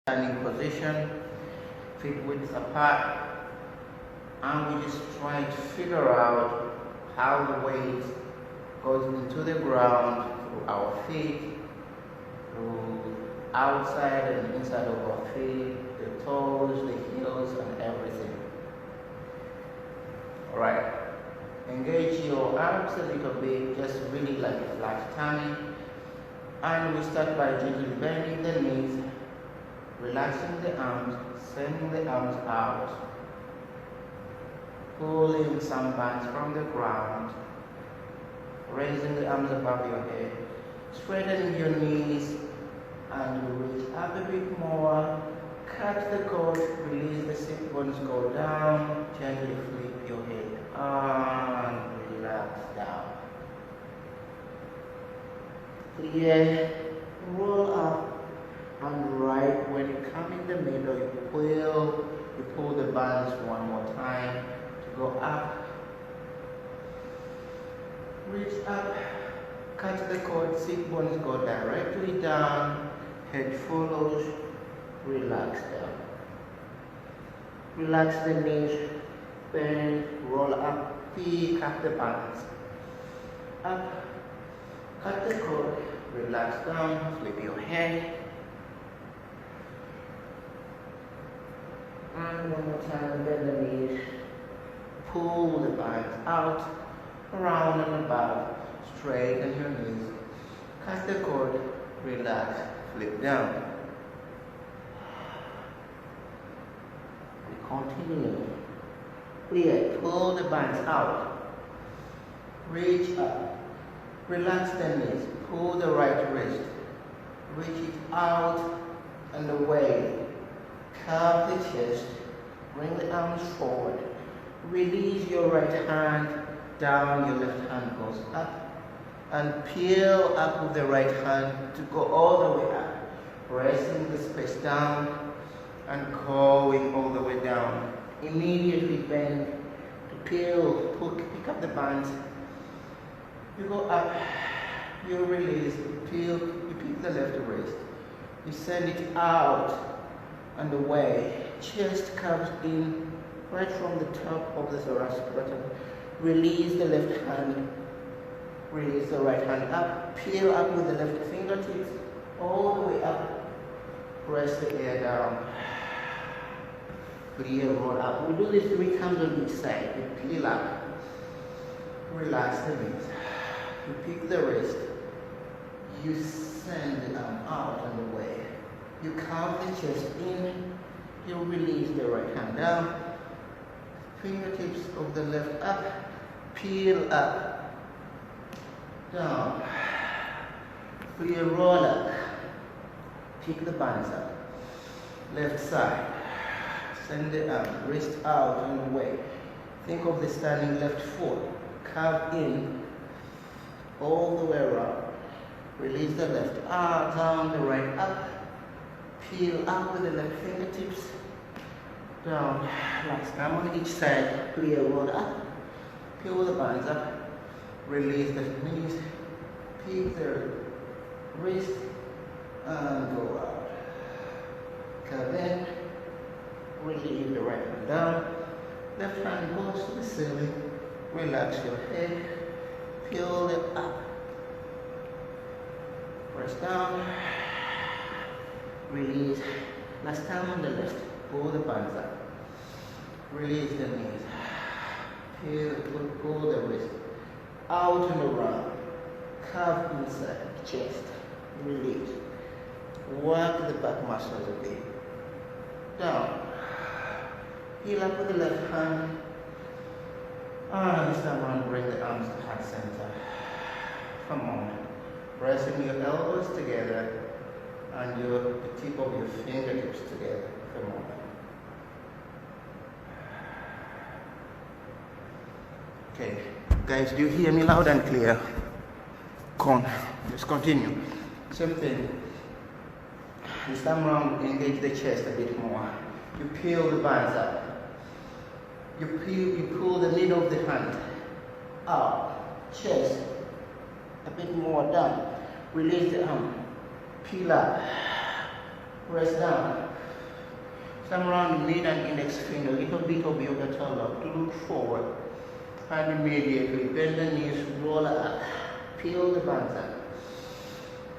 Standing position, feet width apart, and we just try to figure out how the weight goes into the ground through our feet, through outside and inside of our feet, the toes, the heels, and everything. Alright, engage your arms a little bit, just really like a flat tummy, and we start by gently bending the knees, relaxing the arms, sending the arms out, pulling some bands from the ground, raising the arms above your head, straightening your knees, and reach up a bit more, cut the cord, release the sit bones, go down, gently flip your head and relax down. Clear, roll up. And right when you come in the middle, you pull the bands one more time to go up. Reach up, cut the cord, sit bones go directly down, head follows, relax down. Relax the knees, bend, roll up, pick up the bands. Up, cut the cord, relax down, flip your head. And one more time, bend the knees, pull the bands out, around and above, straighten your knees, cut the cord, relax, flip down. We continue. Clear, pull the bands out, reach up, relax the knees, pull the right wrist, reach it out and away. Curve the chest, bring the arms forward, release your right hand down, your left hand goes up, and peel up with the right hand to go all the way up, pressing the space down and going all the way down. Immediately bend to peel, pick up the bands, you go up, you release, you peel, you pick the left wrist, you send it out and away, chest comes in right from the top of the thoracic button. Release the left hand, release the right hand up, peel up with the left fingertips, all the way up, press the air down, clear, roll up. We do this 3 times on each side. You peel up, relax the knees, you pick the wrist, you send the arm out and away. You curve the chest in, you release the right hand down, fingertips of the left up, peel up, down, clear, roll up, pick the bands up, left side, send the arm, wrist out and away. Think of the standing left foot, curve in, all the way around, release the left arm, down, the right up, peel up with the left fingertips, down, last time on each side, clear, roll up, peel the bands up, release the knees, pick the wrist, and go out. Curve in, release the right hand down, left hand goes to the ceiling, relax your head, peel it up, press down, release. Last time on the left, pull the bands up, release the knees, pull the wrist, out and around, curve inside, chest, release, work the back muscles a bit, down, heel up with the left hand, and this time around, bring the arms to heart center. Come on, pressing your elbows together and the tip of your fingertips together. Come on. Okay, guys, do you hear me loud and clear? Come on, let's continue. Same thing. This time around, engage the chest a bit more. You peel the bands up. You pull the middle of the hand out, chest, a bit more down. Release the arm, peel up, press down, Come around the mid and index finger, little bit of yoga to look forward. And immediately bend the knees, roll up, peel the bands up.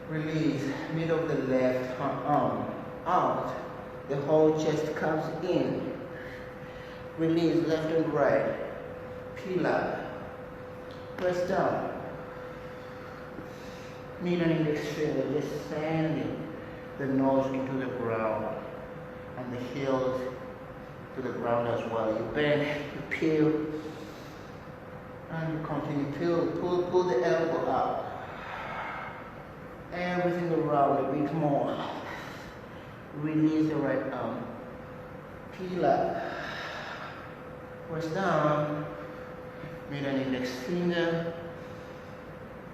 Release, mid of the left arm out. The whole chest comes in. Release, left and right. Peel up. Press down. Mid and index finger, just sending the nose into the ground and the heels to the ground as well. You bend, you peel, and you continue. Pull the elbow up. Everything around a bit more. Release the right arm. Peel up. Press down. Mid and index finger.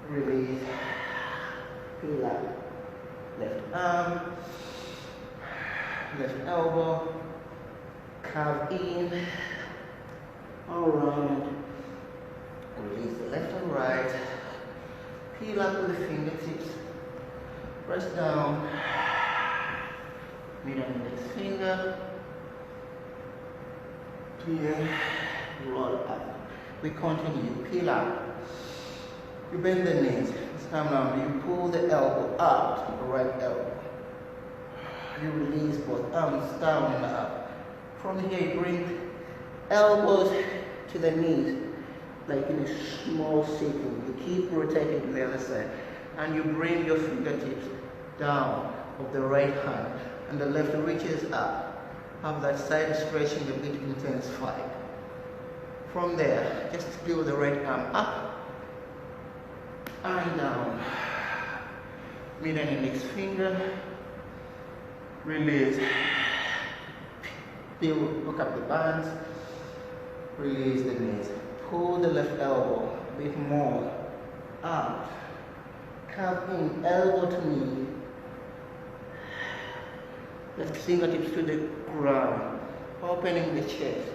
Release. Peel up. Left arm. Left elbow. Carve in. Around. Release the left and right. Peel up with the fingertips. Press down. Mid and index finger. Peel. Roll up. We continue. Peel up. You bend the knees. This time around, you pull the elbow up, the right elbow. You release both arms down and up. From here, you bring elbows to the knees, like in a small circle. You keep rotating to the other side. And you bring your fingertips down of the right hand. And the left reaches up. Have that side stretching a bit intensified. From there, just peel the right arm up and down. Mid and index finger. Release. Peel, look up the bands. Release the knees. Pull the left elbow a bit more out. Come in, elbow to knee. Left fingertips to the ground. Opening the chest.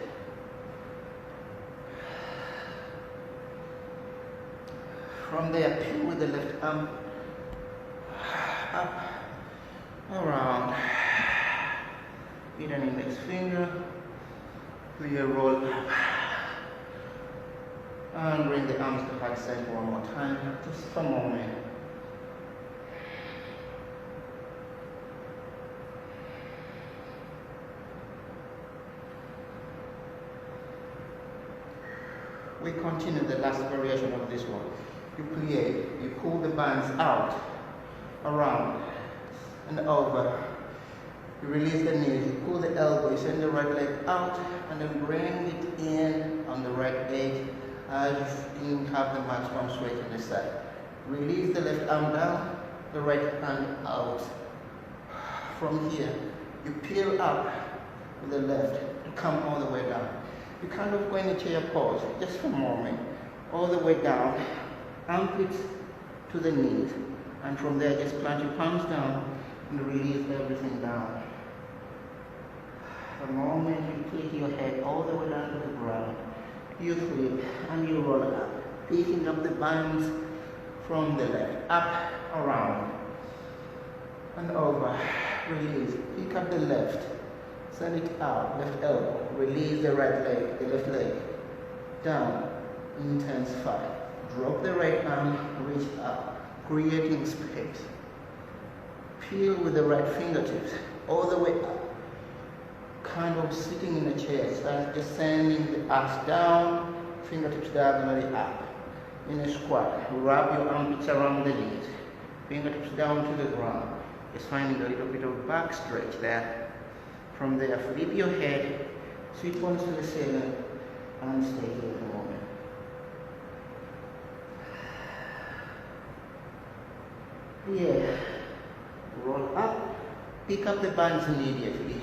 From there, peel with the left arm up, around, mid and index finger, clear roll up, and bring the arms to heart side one more time, just for a moment. We continue the last variation of this one. You plie, you pull the bands out, around, and over. You release the knees, you pull the elbow, you send the right leg out, and then bring it in on the right edge as you have the maximum stretch on the side. Release the left arm down, the right hand out. From here, you peel up with the left to come all the way down. You kind of go into your pose, just for a moment, all the way down. Armpits to the knees, and from there just plant your palms down and release everything down. The moment you click your head all the way down to the ground, you flip and you roll up, picking up the bands from the left, up, around, and over, release, pick up the left, send it out, left elbow, release the right leg, the left leg, down, intensify. Drop the right arm, reach up, creating space. Peel with the right fingertips, all the way up. Kind of sitting in a chair, start just sending the ass down, fingertips diagonally up. In a squat, wrap your armpits around the knees, fingertips down to the ground. Just finding a little bit of back stretch there. From there, flip your head, sit once to the ceiling, and stay here for a moment. Yeah, roll up, pick up the bands immediately.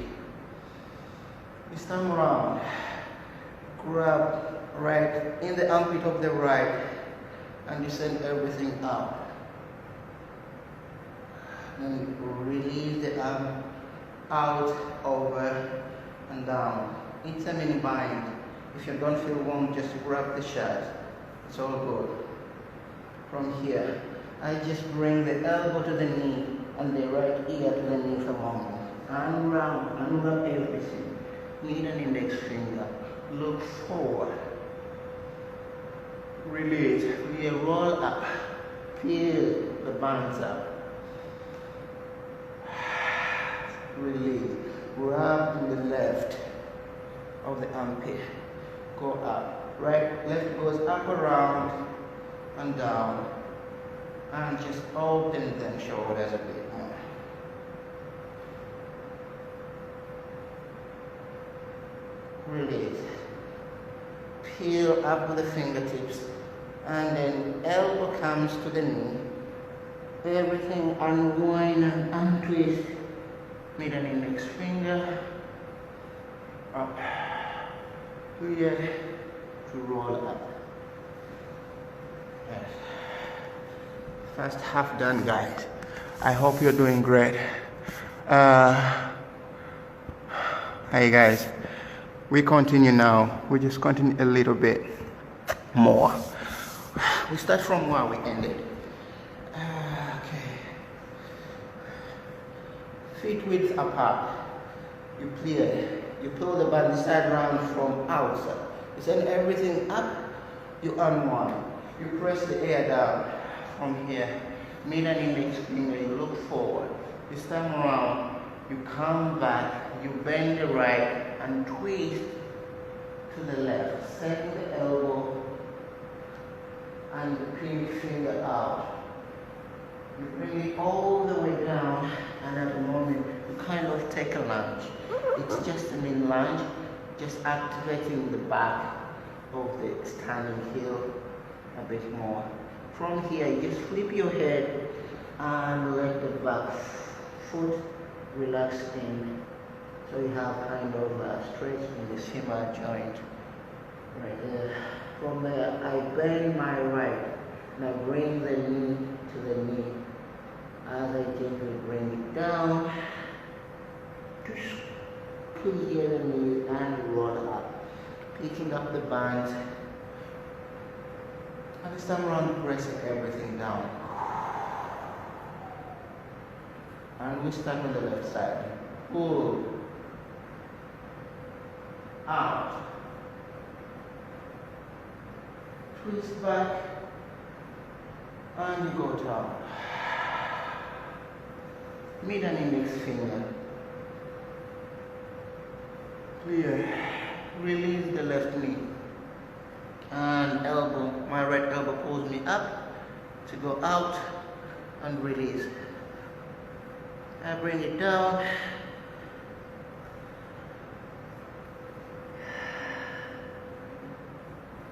This time around, grab right in the armpit of the right and you send everything out. And release the arm out, over and down. It's a mini bind. If you don't feel warm, just grab the shirt. It's all good. From here, I just bring the elbow to the knee and the right ear to the knee for a moment. unwrap everything. Middle and index finger. Look forward. Release. We roll up. Peel the bands up. Release. Grab to the left of the armpit. Go up. Right, left goes up, around, and down. And just open them shoulders a bit more. Release. Peel up with the fingertips. And then elbow comes to the knee. Everything unwind and untwist. Middle index finger. Up. Here to roll up. Yes. First half done, guys. I hope you're doing great. Hey guys, we continue now. We just continue a little bit more. We start from where we ended. Okay. Feet width apart. You pull the body side round from outside. You send everything up. You unwind. You press the air down. From here, middle index finger, you look forward. This time around, you come back, you bend the right and twist to the left. Send the elbow and the pinky finger out. You bring it all the way down, and at the moment, you kind of take a lunge. It's just an in lunge, just activating the back of the standing heel a bit more. From here, you just flip your head and let the back foot relax in. So you have kind of a stretch in the femur joint right there. From there, I bend my right and I bring the knee to the knee. As I gently bring it down, just clear the knee and roll up, picking up the bands. And this time around, pressing everything down. And we start on the left side. Pull. Out. Twist back. And you go down. Middle index finger. Clear. Release the left knee. And elbow, my right elbow pulls me up to go out and release. I bring it down.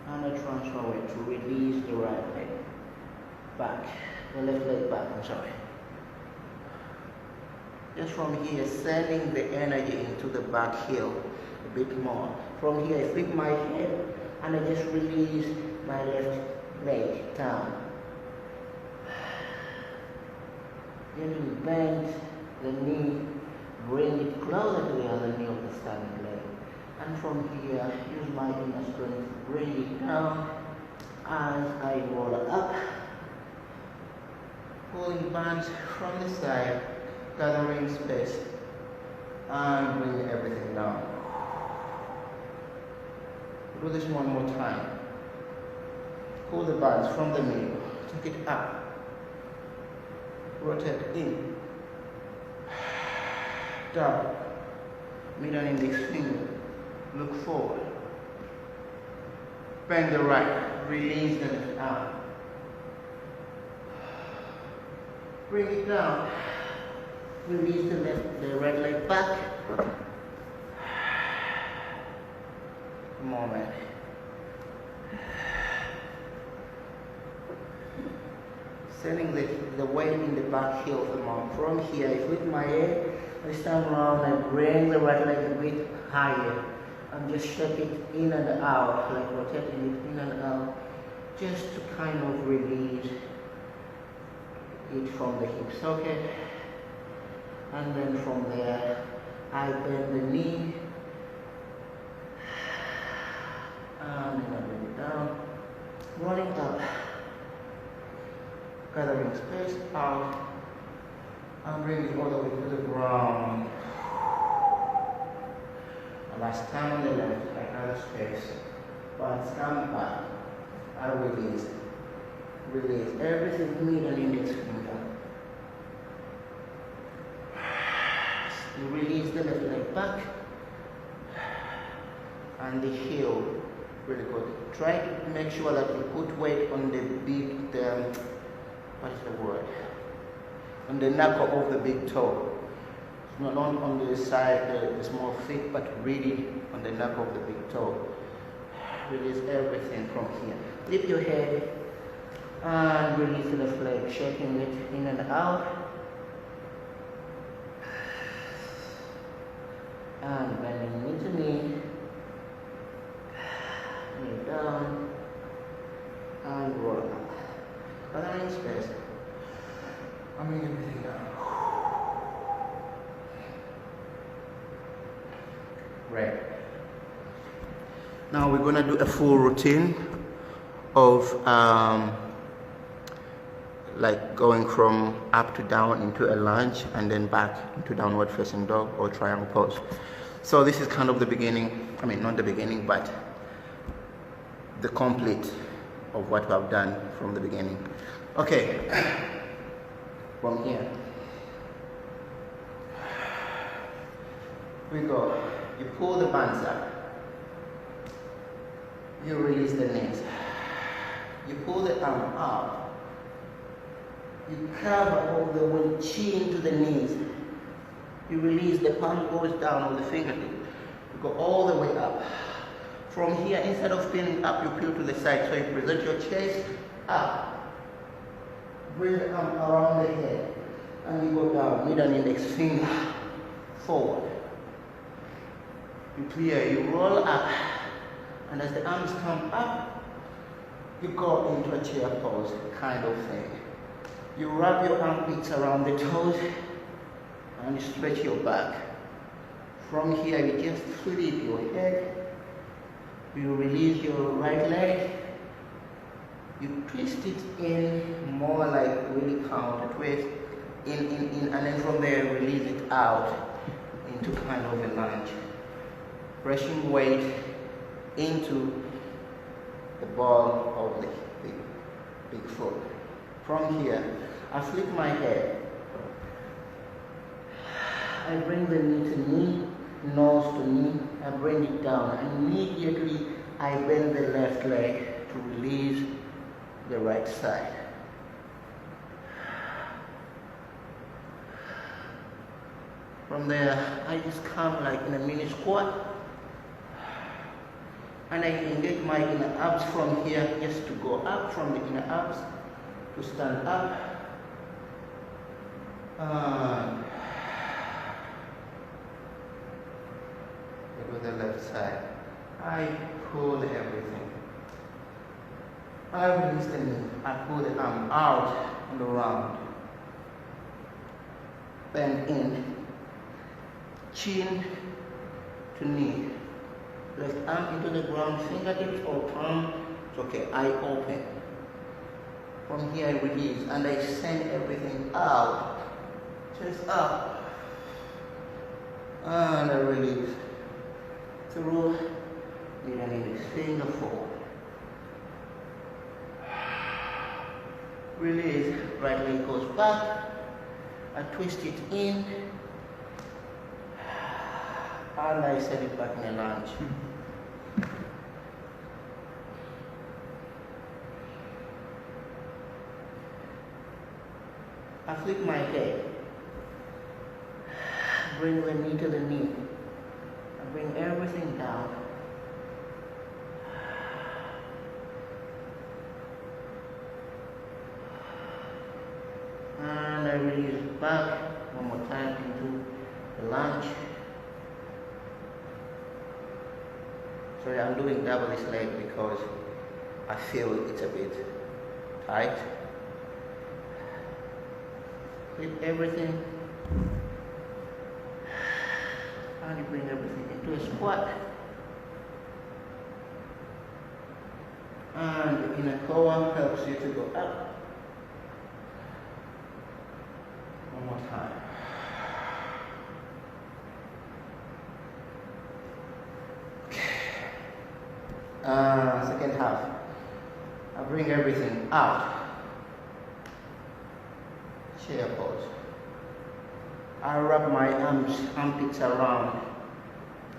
And I transfer it to release the right leg back, the left leg back, I'm sorry. Just from here, sending the energy into the back heel a bit more. From here, I flip my head and I just release my left leg down. Gently bend the knee, bring it closer to the other knee of the standing leg. And from here, use my inner strength, bring it down as I roll up. Pulling bands from the side, gathering space, and bring everything down. Do this one more time. Pull the bands from the middle, take it up, rotate in, down, middle index finger, look forward, bend the right, release the left arm, bring it down, release the right leg back. Moment. Sending the weight in the back heel of the mount. From here, I flip my head, this time around, I bring the right leg a bit higher. I'm just shaking it in and out, like rotating it in and out, just to kind of release it from the hips, okay? And then from there, I bend the knee, and then I bring it down, rolling up, gathering space out, and bring it all the way to the ground. And I stand on the left, I have space. But stand back, I release. Release everything, mid and index finger. You release the left leg back and the heel. Really good. Try to make sure that you put weight on the big, what is the word? On the knuckle of the big toe. It's not on the side, the small feet, but really on the knuckle of the big toe. Release everything from here. Lift your head and release the left leg, shaking it in and out. And bending knee to knee. Knee down and roll up. Allowing space. I'm bringing everything down. Right. Now we're gonna do a full routine of like going from up to down into a lunge and then back into downward facing dog or triangle pose. So this is kind of the beginning, I mean not the beginning, but the complete of what we have done from the beginning. Okay, from here we go. You pull the bands up, you release the knees, you pull the arm up, you cover all the way, chin to the knees, you release, the palm goes down on the fingertip, you go all the way up. From here, instead of pinning up, you peel to the side, so you present your chest up, bring the arm around the head, and you go down, mid and index finger forward. You clear, you roll up, and as the arms come up, you go into a chair pose kind of thing. You wrap your armpits around the toes and you stretch your back. From here, you just flip your head, you release your right leg, you twist it in more like really counter twist, in, and then from there, release it out into kind of a lunge. Pressing weight into the ball of the big foot. From here, I flip my head. I bring the knee to knee, nose to knee. I bring it down. Immediately, I bend the left leg to release the right side. From there, I just come like in a mini squat. And I engage my inner abs from here, just to go up from the inner abs, to stand up. And go to the left side. I pull everything. I release the knee. I pull the arm out and around. Bend in. Chin to knee. Left arm into the ground, fingertips or palm, it's okay, I open. From here I release and I send everything out, chest up, and I release. Through, and the finger forward. Release, right leg goes back, I twist it in, and I set it back in a lunge. I flip my head, bring the knee to the knee, I bring everything down. And I release back one more time into the lunge. Sorry, I'm doing double this leg because I feel it's a bit tight. Flip everything and you bring everything into a squat. And the inner core helps you to go up. One more time. second half. I bring everything out. Chair pose. I wrap my armpits around.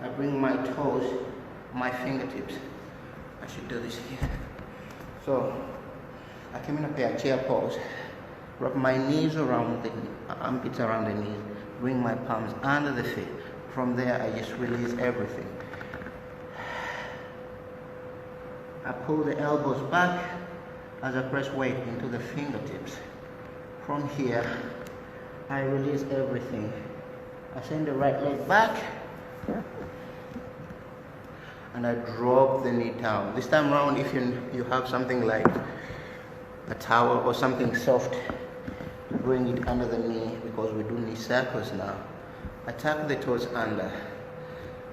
I bring my toes, my fingertips. I should do this here. So I came in a pair chair pose. Wrap my knees around the armpits around the knees. Bring my palms under the feet. From there, I just release everything. I pull the elbows back as I press weight into the fingertips. From here, I release everything. I send the right leg back and I drop the knee down. This time around, if you have something like a towel or something soft, bring it under the knee because we do knee circles now. I tuck the toes under.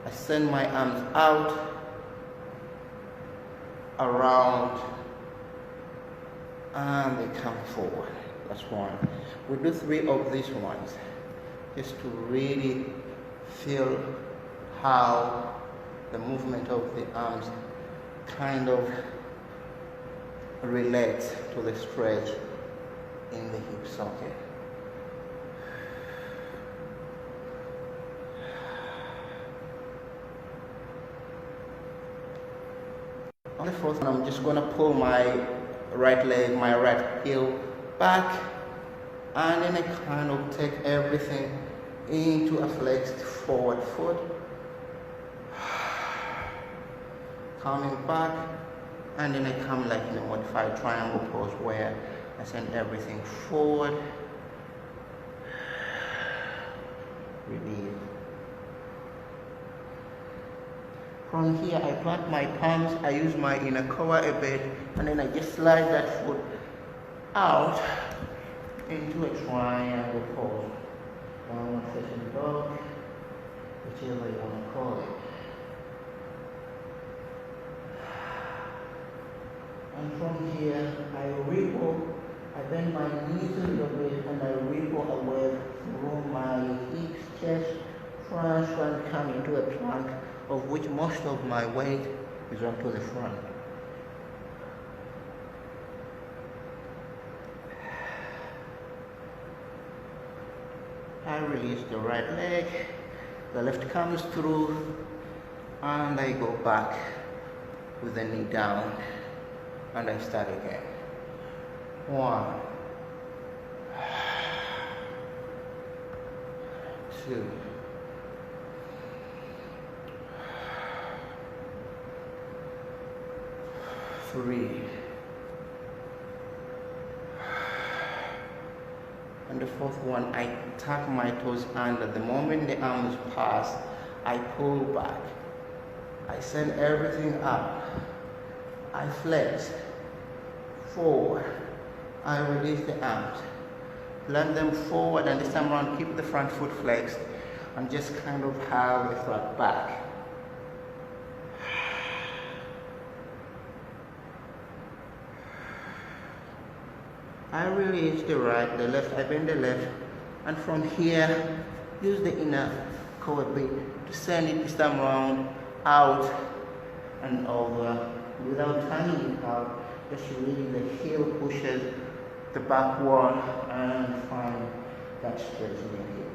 I send my arms out, around, and they come forward. That's one. We do 3 of these ones just to really feel how the movement of the arms kind of relates to the stretch in the hip socket. On the 4th one, I'm just going to pull my right leg, my right heel back, and then I kind of take everything into a flexed forward foot. Coming back, and then I come like in a modified triangle pose where I send everything forward, release. From here, I plant my palms, I use my inner core a bit, and then I just slide that foot out into a triangle pose. Downward facing dog, whichever you want to call it. And from here, I ripple, I bend my knees a little bit, and I ripple away through my hips, chest, front, and come into a plank, of which most of my weight is onto the front. I release the right leg, the left comes through, and I go back with the knee down. And I start again. 1, 2, 3, and the 4th one, I tuck my toes under. The moment the arms pass, I pull back. I send everything up. I flex forward. I release the arms. Plant them forward, and this time around keep the front foot flexed and just kind of have the flat back. I release the right, the left, I bend the left, and from here use the inner core bit to send it this time around out and over. Without turning it out, just really the heel pushes the back wall and find that stretch in the hip.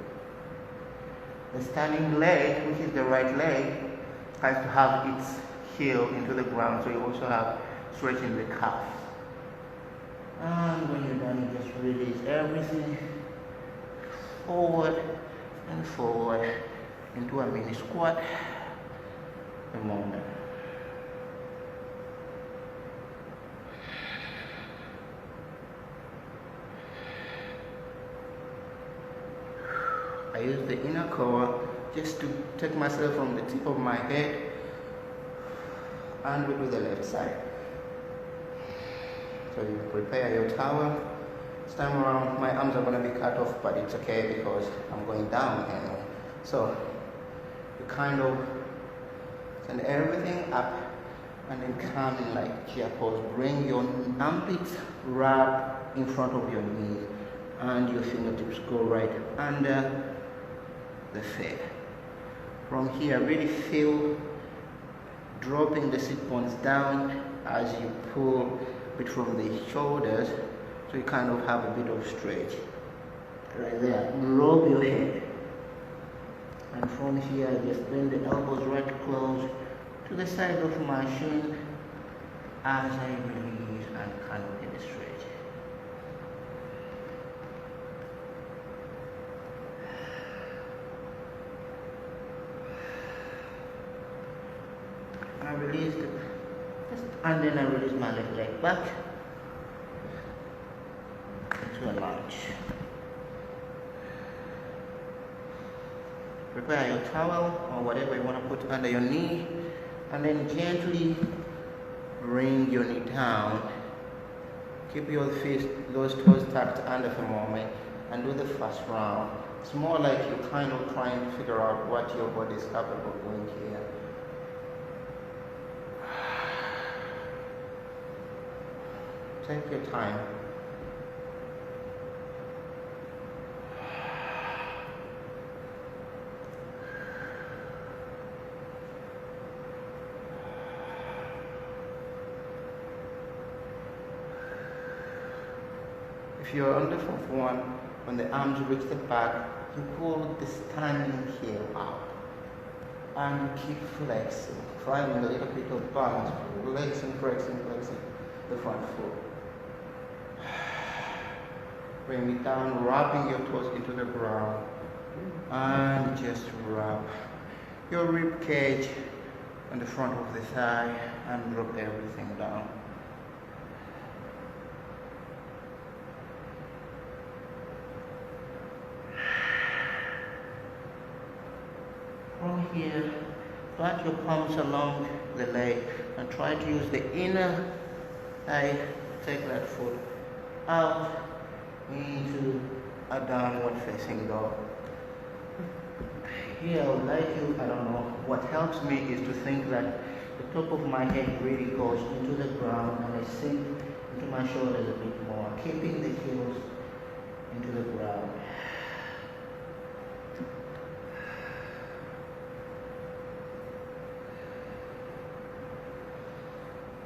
The standing leg, which is the right leg, has to have its heel into the ground, so you also have stretch in the calf. And when you're done, you just release everything forward and forward into a mini squat. A moment. I use the inner core just to take myself from the tip of my head and we do the left side. So you prepare your towel. This time around my arms are going to be cut off, but it's okay because I'm going down anyway. So you kind of send everything up and then come in like chair pose. Bring your armpits wrap in front of your knees and your fingertips go right under the feet. From here, really feel dropping the sit bones down as you pull it from the shoulders, so you kind of have a bit of stretch. Right there, rub your head. And from here, just bend the elbows right close to the side of my shin as I release and kind of get a stretch. I release it, and then I release my left leg back to a lunge. Prepare your towel or whatever you want to put under your knee, and then gently bring your knee down. Keep your feet, those toes tucked under for a moment, and do the first round. It's more like you're kind of trying to figure out what your body is capable of doing here. Take your time. If you're on the fourth one, when the arms reach the back, you pull the standing heel out and keep flexing, finding a little bit of balance, flexing the front foot. Bring it down, wrapping your toes into the ground, and just wrap your rib cage on the front of the thigh and drop everything down. From here, plant your palms along the leg and try to use the inner thigh. Take that foot out into a downward facing dog. Here I would like you, I don't know, what helps me is to think that the top of my head really goes into the ground and I sink into my shoulders a bit more, keeping the heels into the ground.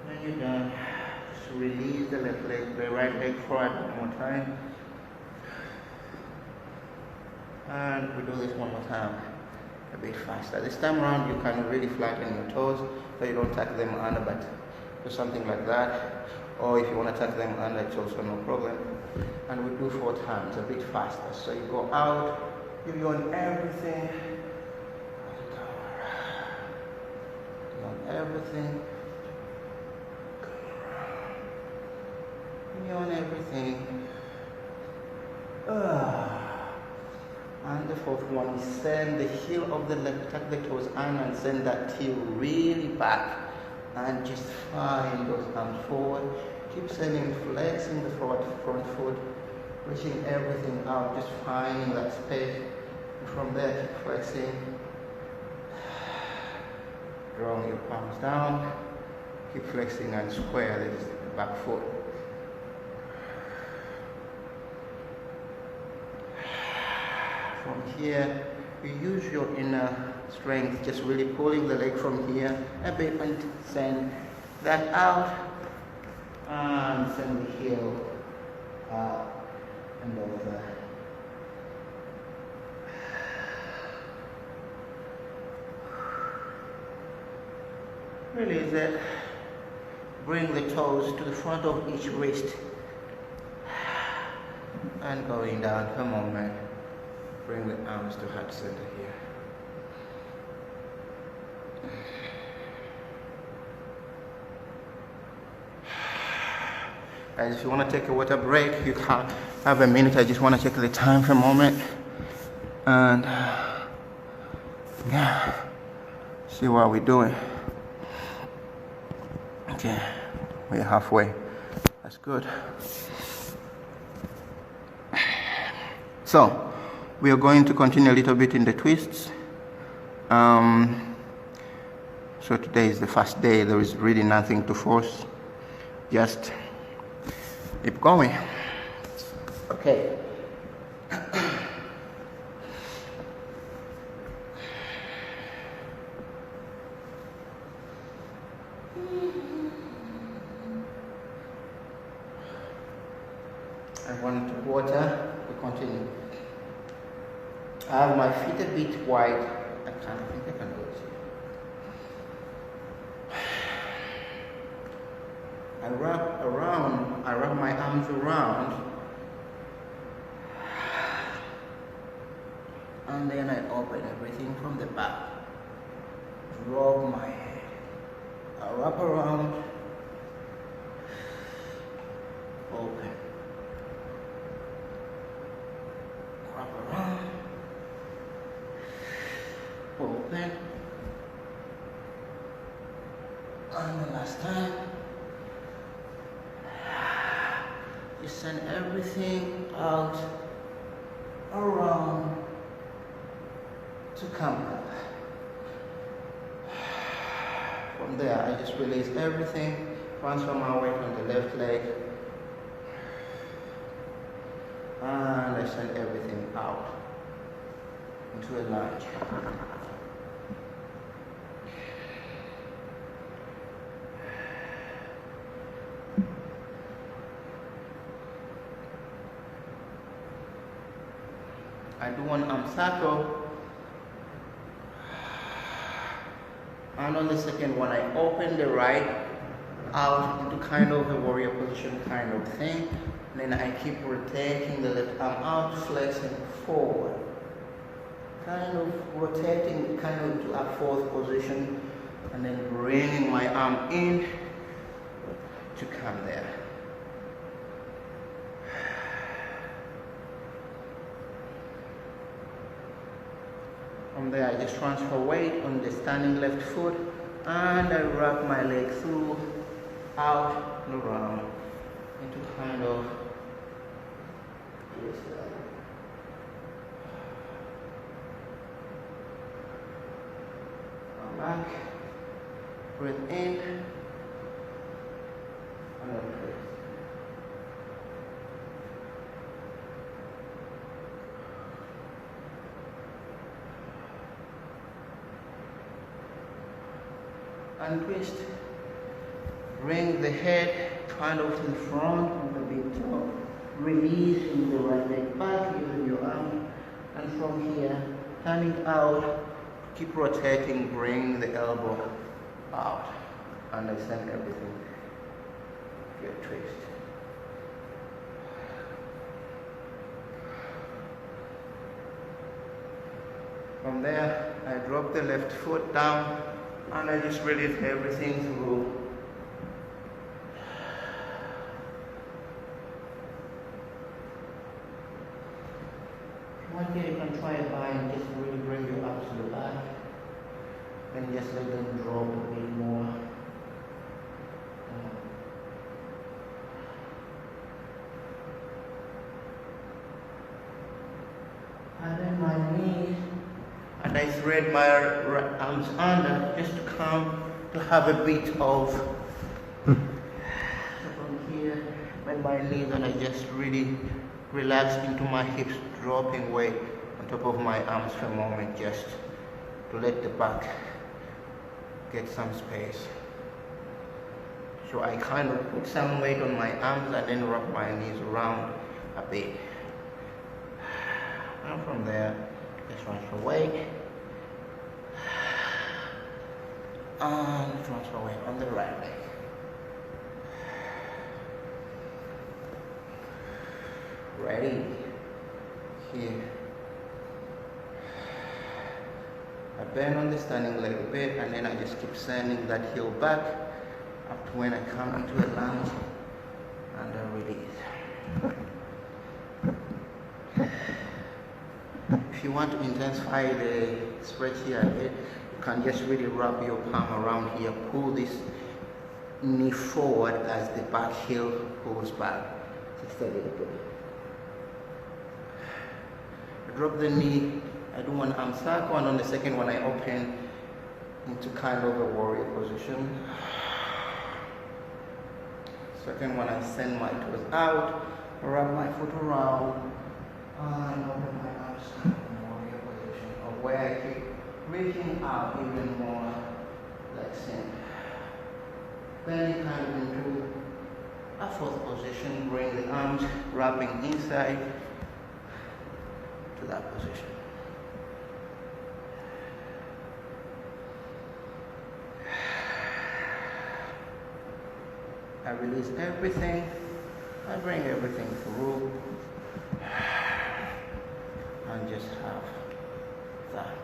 When you're done, just release the left leg, the right leg forward one more time. And we do this one more time, a bit faster. This time around, you can really flatten your toes so you don't tuck them under, but do something like that. Or if you want to tuck them under, it's also no problem. And we do 4 times, a bit faster. So you go out, you yawn everything, yawn everything, yawn everything. And the fourth one is send the heel of the leg, tuck the toes in and send that heel really back. And just find those arms forward. Keep sending, flexing the front foot, reaching everything out, just finding that space. And from there, keep flexing. Drawing your palms down. Keep flexing and square the back foot. From here, you use your inner strength, just really pulling the leg from here a bit and send that out and send the heel out and over. Release it. Bring the toes to the front of each wrist and going down for a moment. Bring the arms to heart center here. Guys, if you want to take a water break, you can have a minute. I just want to take the time for a moment and yeah, see what we're doing. Okay, we're halfway. That's good. So we are going to continue a little bit in the twists. So today is the first day. There is really nothing to force. Just keep going. Okay. 1 2/4. We continue. I have my feet a bit wide. I think I can do it. I wrap my arms around, and then I open everything from the back. Drop my head. I wrap around, open, wrap around, open, and the last time. You send everything out, around, to come up. From there, I just release everything, transfer my weight on the left leg, and I send everything out into a lunge. I do one arm circle, and on the second one I open the right out into kind of a warrior position kind of thing. And then I keep rotating the left arm out, flexing forward, kind of rotating kind of to a fourth position, and then bringing my arm in to come there. From there, I just transfer weight on the standing left foot, and I wrap my leg through, out, and around, into kind of this. Come back, breathe in, and then twist. And twist. Bring the head kind of to the front of the big toe. Releasing the right leg back using your arm. And from here, turning out, keep rotating, bring the elbow out. And I send everything to a twist. From there, I drop the left foot down, and I just release everything through. One day you can try a bar and just really bring your arms to the back, and just let them drop a bit more. And then my knees. And I thread my arms under just to come to have a bit of so from here, bend my knees, and I just really relax into my hips, dropping weight on top of my arms for a moment, just to let the back get some space. So I kind of put some weight on my arms and then wrap my knees around a bit. And from there, just transfer weight, and transfer weight on the right leg. Ready? Here. I bend on the standing leg a bit, and then I just keep sending that heel back up to when I come into a lunge, and I release. If you want to intensify the stretch here a bit, you can just really wrap your palm around here, pull this knee forward as the back heel pulls back. Just a little bit. Drop the knee. I do one arm circle, and on the second one I open into kind of a warrior position. Second one I send my toes out, wrap my foot around, and open my arms in warrior position, or where I keep reaching out even more, flexing. Then you kind of into A fourth position, bring the arms wrapping inside to that position. I release everything. I bring everything through and just have that.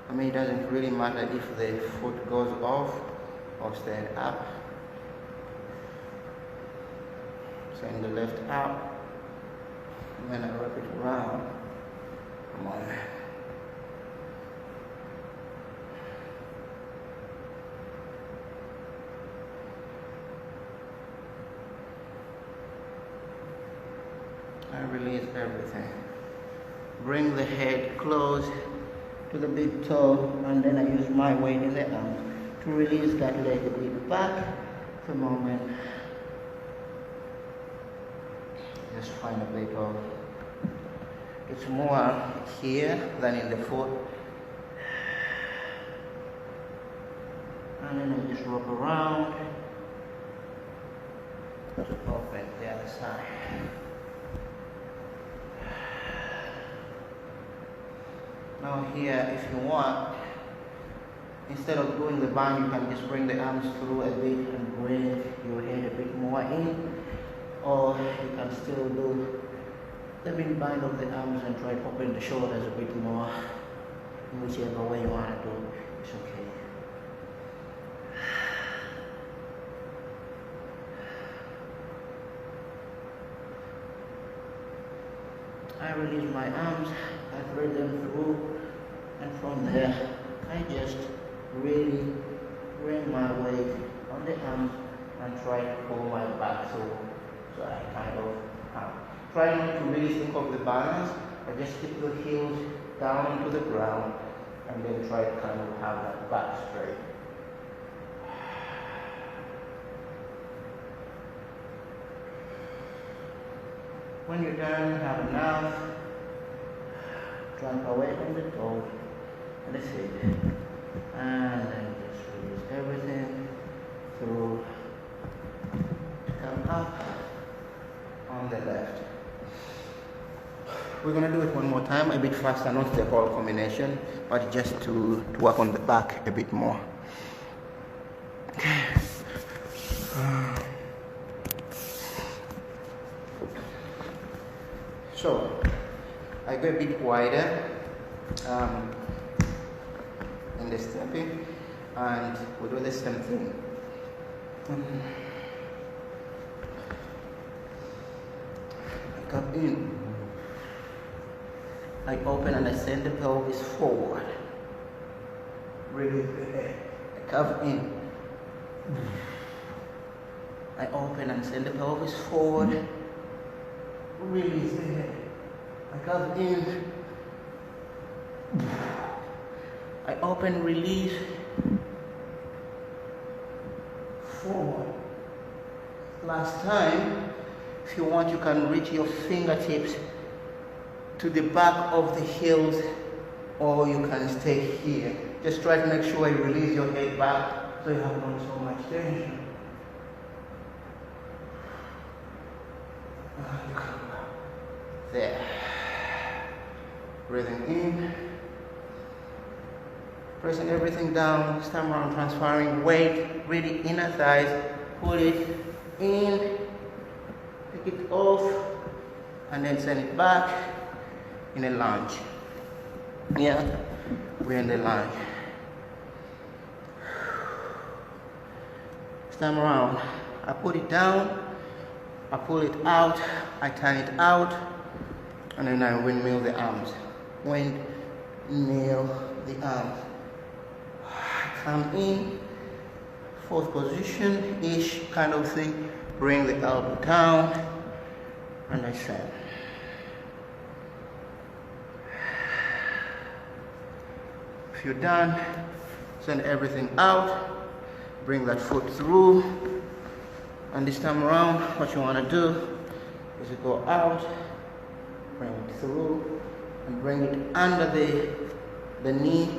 I mean, it doesn't really matter if the foot goes off or stand up. Send the left up, and then I wrap it around. Come on. I release everything. Bring the head close to the big toe, and then I use my weight in the arms to release that leg a bit back for a moment. Just find a bit of, it's more here than in the foot. And then I just wrap around to open the other side. Now here, if you want, instead of doing the band, you can just bring the arms through a bit and bring your head a bit more in. Or you can still do the big bind of the arms and try to open the shoulders a bit more. In whichever way you want to do, it's okay. I release my arms, I thread them through, and from there, I just really bring my weight on the arms and try to pull my back through. So I kind of try not to really think of the balance. I just keep the heels down into the ground and then try to kind of have that back straight. When you're done, have enough. Jump away from the toes and the feet. And then just release everything through. Come up on the left. We're going to do it one more time, a bit faster, not the whole combination, but just to work on the back a bit more. Okay. So, I go a bit wider in the stepping, and we do the same thing. I come in, I open and I send the pelvis forward. Release the head. I come in, I open and send the pelvis forward. Release the head. I come in, I open, release, forward. Last time, if you want, you can reach your fingertips to the back of the heels, or you can stay here. Just try to make sure you release your head back so you have not so much tension. You come back. There. Breathing in. Pressing everything down. This time around, transferring weight, really inner thighs. Pull it in. Take it off. And then send it back in a lunge. Yeah, we're in the lunge. This time around, I put it down. I pull it out, I turn it out, and then I windmill the arms. Windmill the arms. I come in, fourth position-ish kind of thing. Bring the elbow down, and I send. If you're done, send everything out. Bring that foot through. And this time around, what you want to do is to go out, bring it through, and bring it under the knee,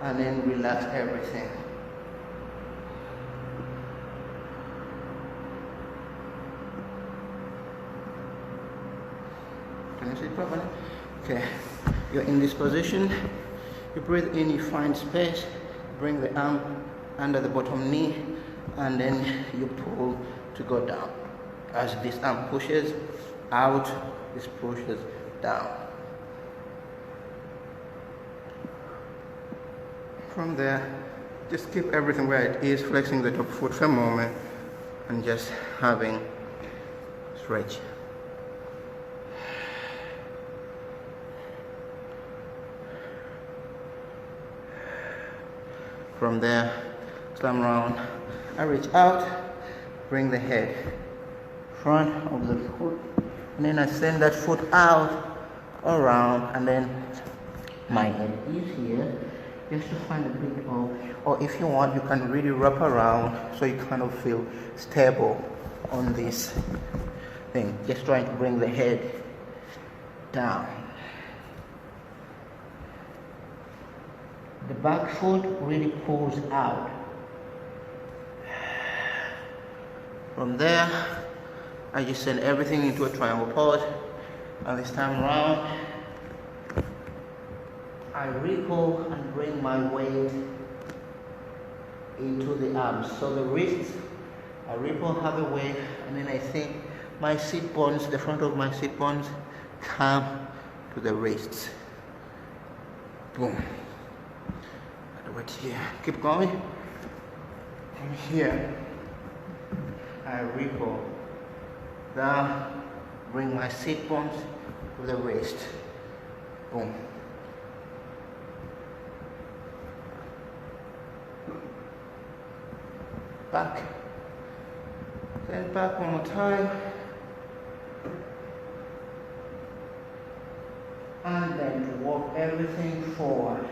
and then relax everything. Can you see it properly? Okay, you're in this position. You breathe in, you find space, bring the arm under the bottom knee, and then you pull to go down. As this arm pushes out, this pushes down. From there, just keep everything where it is, flexing the top foot for a moment, and just having stretch. From there, slam around. I reach out, bring the head front of the foot, and then I send that foot out, around, and then my head is here, just to find a bit of, or if you want, you can really wrap around so you kind of feel stable on this thing. Just trying to bring the head down. The back foot really pulls out. From there, I just send everything into a triangle pose, and this time around, I recall and bring my weight into the arms. So the wrists, I ripple, have a weight, and then I think my sit bones, the front of my sit bones, come to the wrists. Boom. Right here. Keep going. From here, I ripple down, bring my sit bones to the wrist. Boom. Back. Then back one more time. And then to walk everything forward.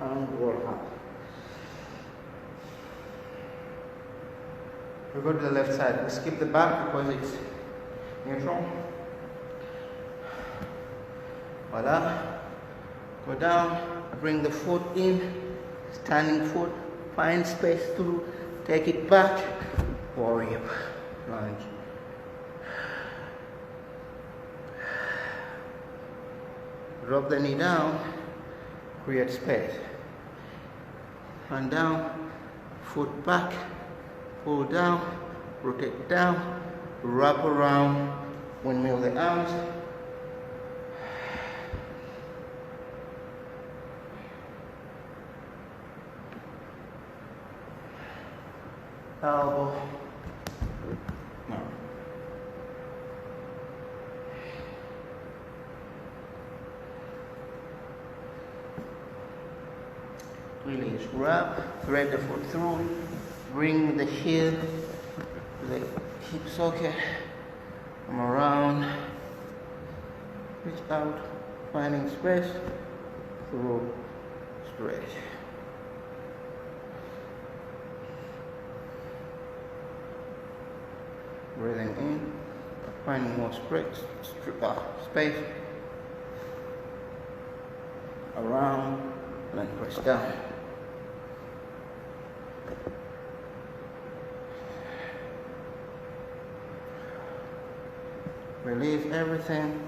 And roll up. We go to the left side. We skip the back because it's neutral. Voila. Go down, bring the foot in, standing foot, find space through, take it back, warrior lunge. Drop the knee down, create space. Hand down, foot back, pull down, rotate down, wrap around, windmill the arms. Elbow. No. Release, wrap, thread the foot through, bring the heel to the hip socket, come around, reach out, finding space, through, stretch. Breathing in, finding more space, around, and then press down. Release everything,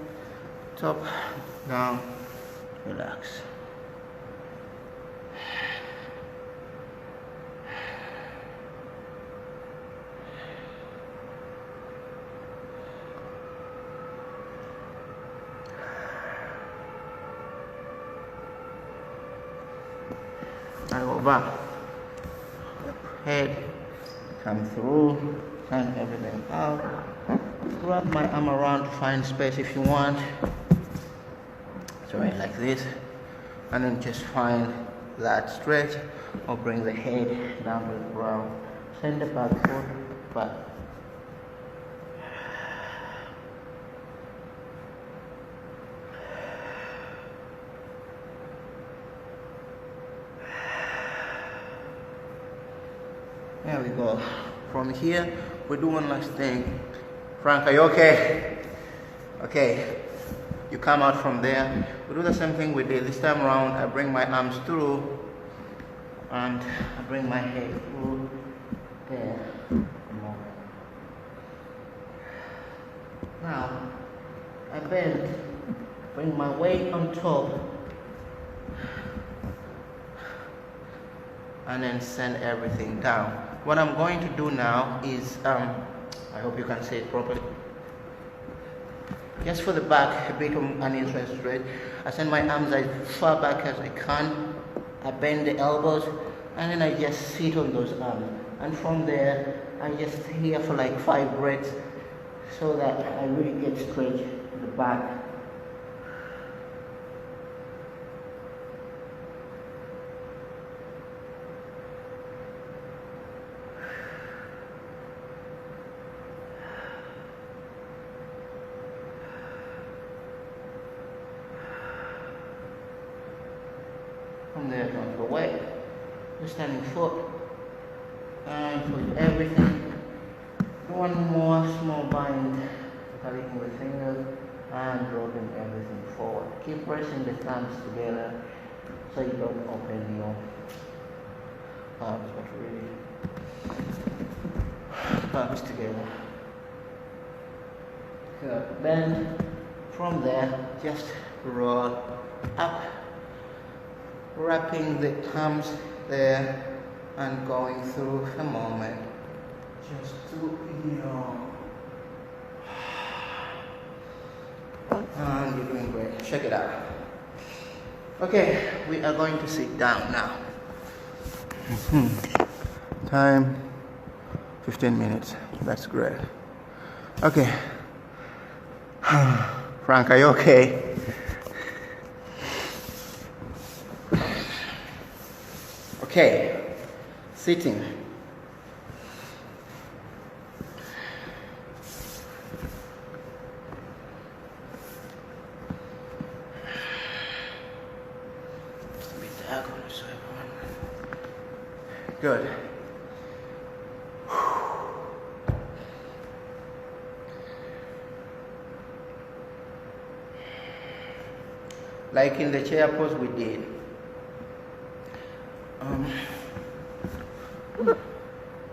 top, down, relax. I go back, head, come through, turn everything out, wrap my arm around to find space if you want, so right like this, and then just find that stretch, or bring the head down to the ground, send the back foot back. There we go. From here, we do one last thing. Frank, are you okay? Okay. you come out from there. We do the same thing we did this time around. I bring my arms through and I bring my head through there. Now I bend, bring my weight on top, and then send everything down. What I'm going to do now is, I hope you can say it properly. Just for the back, a bit of an interest rate. I send my arms as far back as I can. I bend the elbows, and then I just sit on those arms. And from there, I just here for like 5 breaths, so that I really get straight to the back. From there, don't go away. The standing foot, and put everything. One more small bind, clicking the fingers and dropping everything forward. Keep pressing the thumbs together so you don't open your palms, but really palms together. Good. Then from there, just roll up, wrapping the arms there and going through a moment. Just to, and you're doing great. Check it out. Okay, we are going to sit down now. Time 15 minutes. That's great. Okay. Frank, are you okay? Okay. Sitting. Good. Like in the chair pose we did.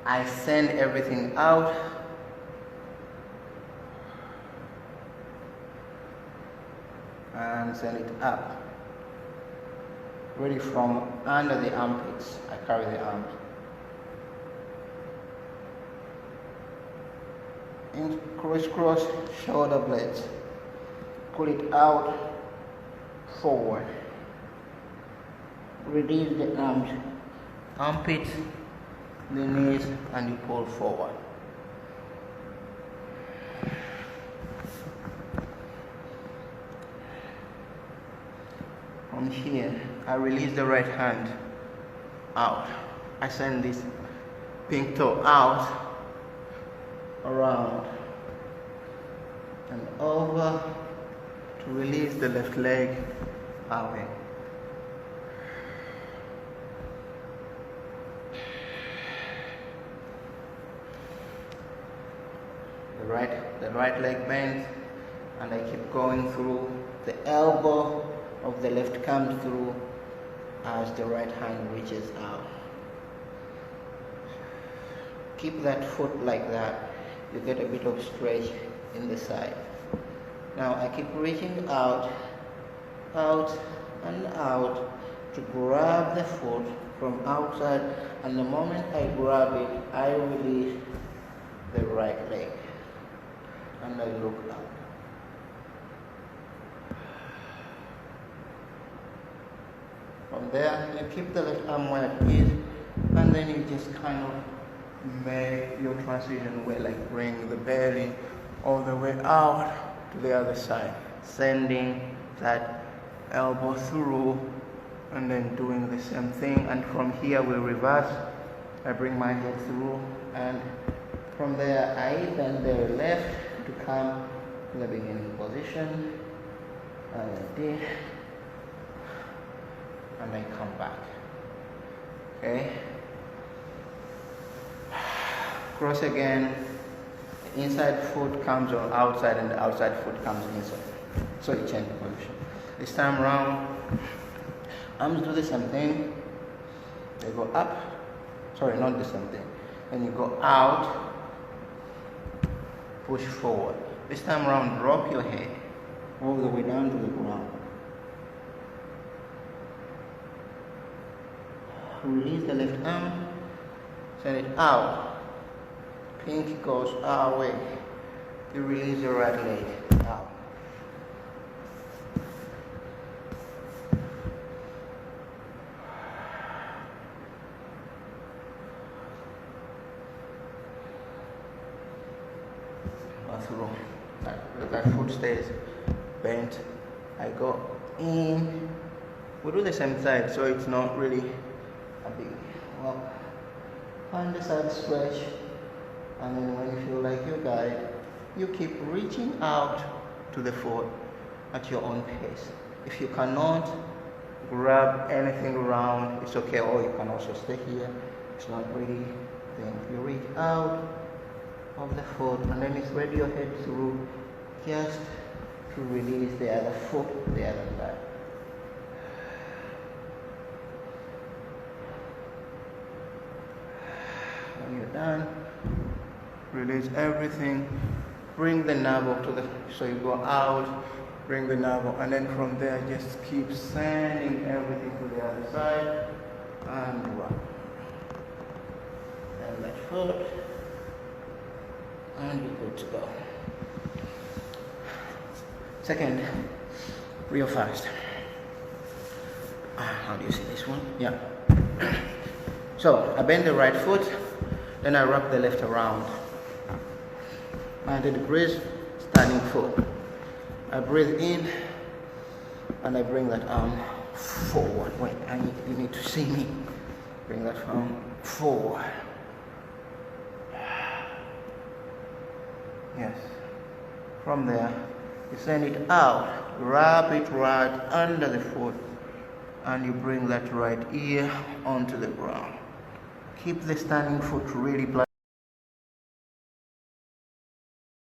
I send everything out. And send it up. Really from under the armpits, I carry the arms. In crisscross shoulder blades. Pull it out, forward. Release the arms, armpits, the knees, and you pull forward. From here, I release the right hand out. I send this pink toe out, around, and over to release the left leg away. The right leg bends, and I keep going through. The elbow of the left comes through as the right hand reaches out. Keep that foot like that. You get a bit of stretch in the side. Now I keep reaching out, out and out to grab the foot from outside, and the moment I grab it, I release the right leg and I look up. From there, you keep the left arm where it is, and then you just kind of make your transition where, like, bring the belly all the way out to the other side, sending that elbow through, and then doing the same thing. And from here we reverse. I bring my head through, and from there I bend the left to come to the beginning position, and I did, and I come back. Okay. Cross again. The inside foot comes on outside, and the outside foot comes inside. So you change the position. This time around, arms do the same thing. They go up. Sorry, not the same thing. Then you go out, push forward. This time around, drop your head all the way down to the ground. Release the left arm, send it out. Pinky goes our way. You release your right leg out. Through. That foot stays bent. I go in. We do the same side, so it's not really a big. Well, find the side stretch, and then when you feel like you got it, you keep reaching out to the foot at your own pace. If you cannot grab anything around, it's okay, or you can also stay here. It's not really thing. You reach out of the foot and then you thread your head through just to release the other foot, the other side. When you're done, release everything, bring the navel to the, so you go out, bring the navel, and then from there just keep sending everything to the other side and run. And that foot, and you're good to go. Second, real fast. How do you see this one? Yeah. So I bend the right foot, then I wrap the left around. 90 degrees, standing foot. I breathe in, and I bring that arm forward. Wait, you need to see me. Bring that arm forward. Yes. From there, you send it out, wrap it right under the foot, and you bring that right ear onto the ground. Keep the standing foot really